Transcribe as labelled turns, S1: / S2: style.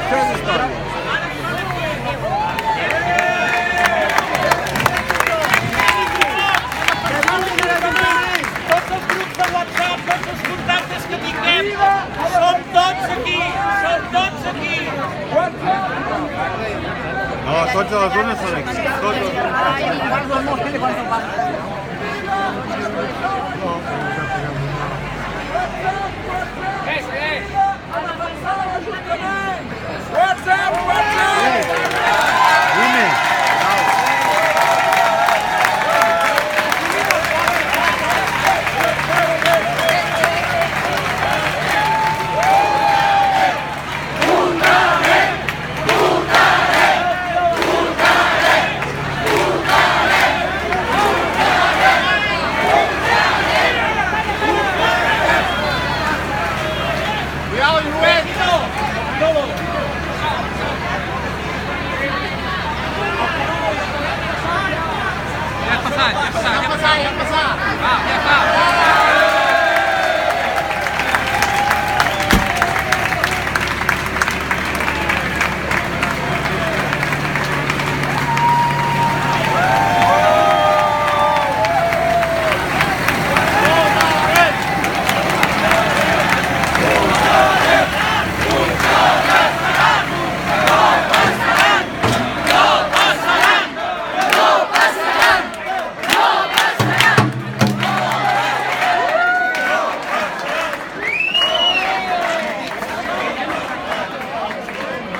S1: Tres historias.
S2: Tots els grups de WhatsApp, tots els contactes que tinguem, som tots aquí, som tots aquí.
S3: No, tots a les zones són aquí. Tots a les zones. Dime.
S2: Ya pasar. Ah, ya está.